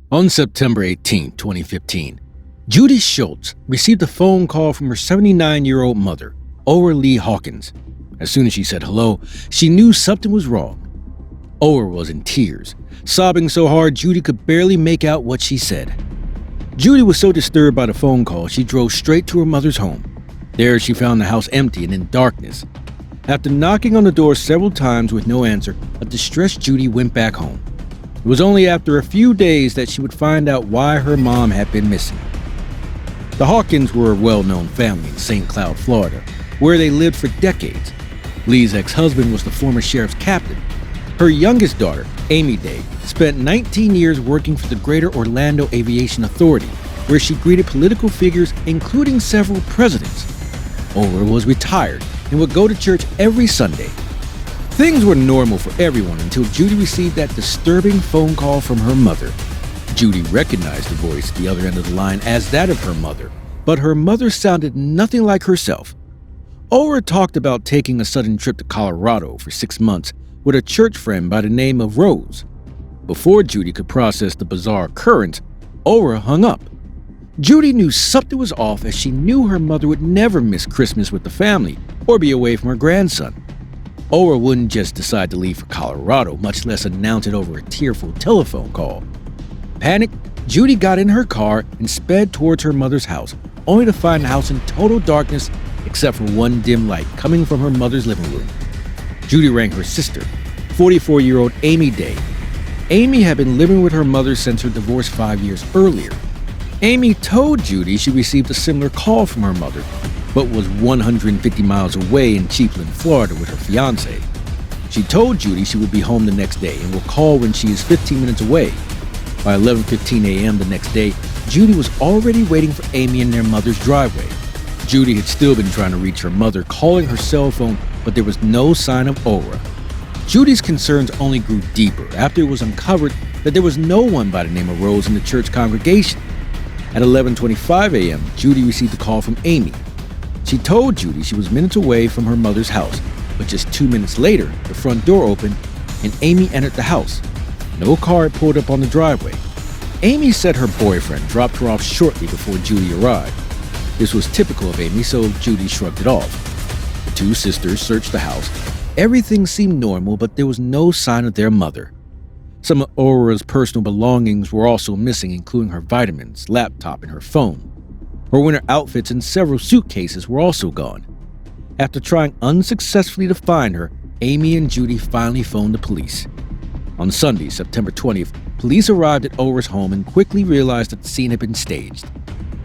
On September 18, 2015, Judy Schultz received a phone call from her 79-year-old mother, Ora Lee Hawkins. As soon as she said hello, she knew something was wrong. Ora was in tears, sobbing so hard Judy could barely make out what she said. Judy was so disturbed by the phone call, she drove straight to her mother's home. There, she found the house empty and in darkness. After knocking on the door several times with no answer, a distressed Judy went back home. It was only after a few days that she would find out why her mom had been missing. The Hawkins were a well-known family in St. Cloud, Florida, where they lived for decades. Lee's ex-husband was the former sheriff's captain. Her youngest daughter, Amy Day, spent 19 years working for the Greater Orlando Aviation Authority, where she greeted political figures, including several presidents. Ora was retired and would go to church every Sunday. Things were normal for everyone until Judy received that disturbing phone call from her mother. Judy recognized the voice at the other end of the line as that of her mother, but her mother sounded nothing like herself. Ora talked about taking a sudden trip to Colorado for 6 months with a church friend by the name of Rose. Before Judy could process the bizarre occurrence, Ora hung up. Judy knew something was off, as she knew her mother would never miss Christmas with the family or be away from her grandson. Ora wouldn't just decide to leave for Colorado, much less announce it over a tearful telephone call. Panicked, Judy got in her car and sped towards her mother's house, only to find the house in total darkness except for one dim light coming from her mother's living room. Judy rang her sister, 44-year-old Amy Day. Amy had been living with her mother since her divorce 5 years earlier. Amy told Judy she received a similar call from her mother, but was 150 miles away in Chiefland, Florida with her fiancé. She told Judy she would be home the next day and will call when she is 15 minutes away. By 11:15 a.m. the next day, Judy was already waiting for Amy in their mother's driveway. Judy had still been trying to reach her mother, calling her cell phone, but there was no sign of Ora. Judy's concerns only grew deeper after it was uncovered that there was no one by the name of Rose in the church congregation. At 11:25 a.m., Judy received a call from Amy. She told Judy she was minutes away from her mother's house, but just 2 minutes later, the front door opened and Amy entered the house. No car had pulled up on the driveway. Amy said her boyfriend dropped her off shortly before Judy arrived. This was typical of Amy, so Judy shrugged it off. The two sisters searched the house. Everything seemed normal, but there was no sign of their mother. Some of Ora's personal belongings were also missing, including her vitamins, laptop, and her phone. Her winter outfits and several suitcases were also gone. After trying unsuccessfully to find her, Amy and Judy finally phoned the police. On Sunday, September 20th, police arrived at Ora's home and quickly realized that the scene had been staged.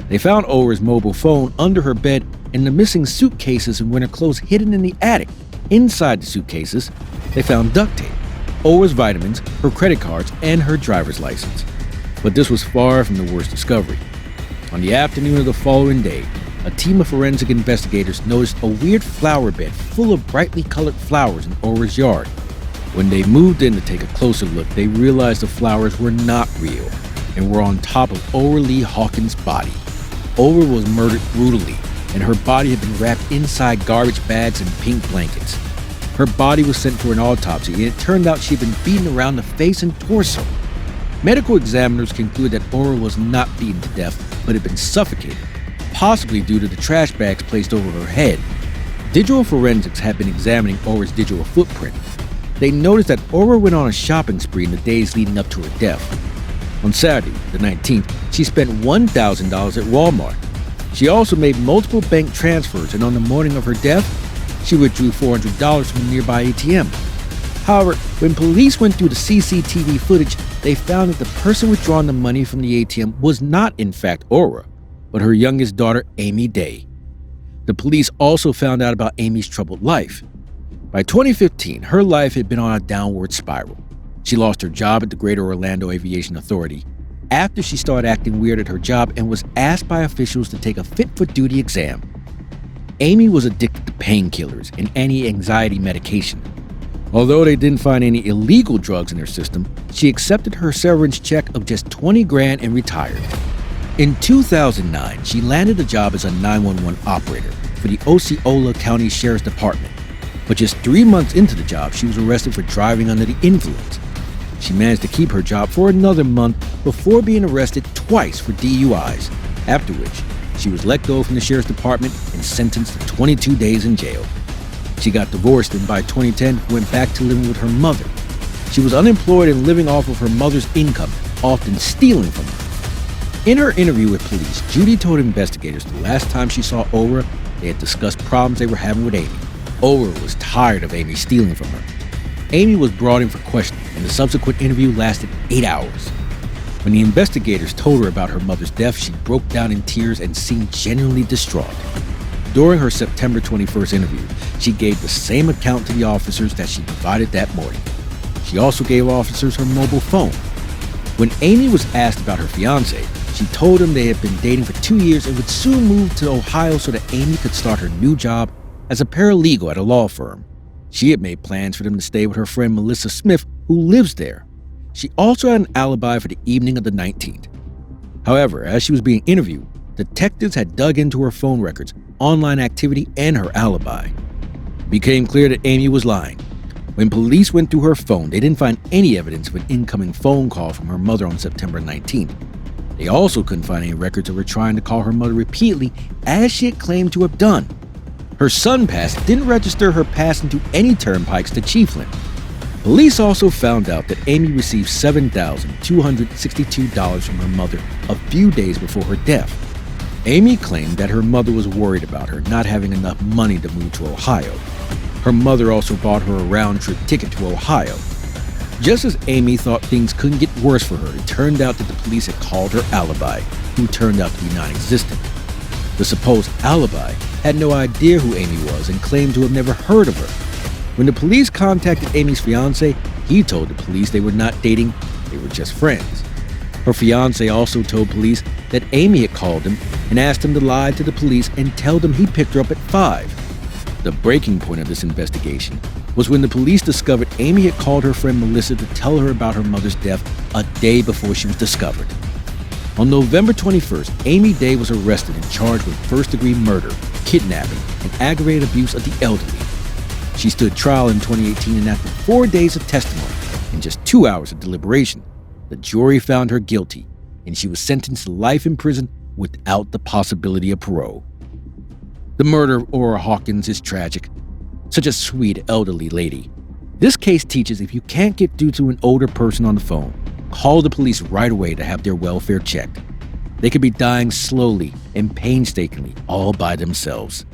They found Ora's mobile phone under her bed and the missing suitcases and winter clothes hidden in the attic. Inside the suitcases, they found duct tape, Ora's vitamins, her credit cards, and her driver's license. But this was far from the worst discovery. On the afternoon of the following day, a team of forensic investigators noticed a weird flower bed full of brightly colored flowers in Ora's yard. When they moved in to take a closer look, they realized the flowers were not real and were on top of Ora Lee Hawkins' body. Ora was murdered brutally, and her body had been wrapped inside garbage bags and pink blankets. Her body was sent for an autopsy, and it turned out she had been beaten around the face and torso. Medical examiners concluded that Ora was not beaten to death, but had been suffocated, possibly due to the trash bags placed over her head. Digital forensics had been examining Ora's digital footprint. They noticed that Ora went on a shopping spree in the days leading up to her death. On Saturday, the 19th, she spent $1,000 at Walmart. She also made multiple bank transfers, and on the morning of her death, she withdrew $400 from a nearby ATM. However, when police went through the CCTV footage, they found that the person withdrawing the money from the ATM was not in fact Ora, but her youngest daughter, Amy Day. The police also found out about Amy's troubled life. By 2015, her life had been on a downward spiral. She lost her job at the Greater Orlando Aviation Authority after she started acting weird at her job and was asked by officials to take a fit-for-duty exam. Amy was addicted to painkillers and anti-anxiety medication. Although they didn't find any illegal drugs in her system, she accepted her severance check of just $20,000 and retired. In 2009, she landed a job as a 911 operator for the Osceola County Sheriff's Department. But just 3 months into the job, she was arrested for driving under the influence. She managed to keep her job for another month before being arrested twice for DUIs, after which she was let go from the sheriff's department and sentenced to 22 days in jail. She got divorced and by 2010 went back to living with her mother. She was unemployed and living off of her mother's income, often stealing from her. In her interview with police, Judy told investigators the last time she saw Ora, they had discussed problems they were having with Amy. Ora was tired of Amy stealing from her. Amy was brought in for questioning, and the subsequent interview lasted 8 hours. When the investigators told her about her mother's death, she broke down in tears and seemed genuinely distraught. During her September 21st interview, she gave the same account to the officers that she provided that morning. She also gave officers her mobile phone. When Amy was asked about her fiancé, she told him they had been dating for 2 years and would soon move to Ohio so that Amy could start her new job as a paralegal at a law firm. She had made plans for them to stay with her friend Melissa Smith, who lives there. She also had an alibi for the evening of the 19th. However, as she was being interviewed, detectives had dug into her phone records, online activity, and her alibi. It became clear that Amy was lying. When police went through her phone, they didn't find any evidence of an incoming phone call from her mother on September 19th. They also couldn't find any records of her trying to call her mother repeatedly, as she had claimed to have done. Her SunPass didn't register her passing through any turnpikes to Chiefland. Police also found out that Amy received $7,262 from her mother a few days before her death. Amy claimed that her mother was worried about her not having enough money to move to Ohio. Her mother also bought her a round-trip ticket to Ohio. Just as Amy thought things couldn't get worse for her, it turned out that the police had called her alibi, who turned out to be non-existent. The supposed alibi had no idea who Amy was and claimed to have never heard of her. When the police contacted Amy's fiancé, he told the police they were not dating, they were just friends. Her fiancé also told police that Amy had called him and asked him to lie to the police and tell them he picked her up at 5. The breaking point of this investigation was when the police discovered Amy had called her friend Melissa to tell her about her mother's death a day before she was discovered. On November 21st, Amy Day was arrested and charged with first-degree murder, kidnapping, and aggravated abuse of the elderly. She stood trial in 2018, and after 4 days of testimony and just 2 hours of deliberation, the jury found her guilty, and she was sentenced to life in prison without the possibility of parole. The murder of Ora Hawkins is tragic. Such a sweet elderly lady. This case teaches if you can't get through to an older person on the phone, call the police right away to have their welfare checked. They could be dying slowly and painstakingly all by themselves.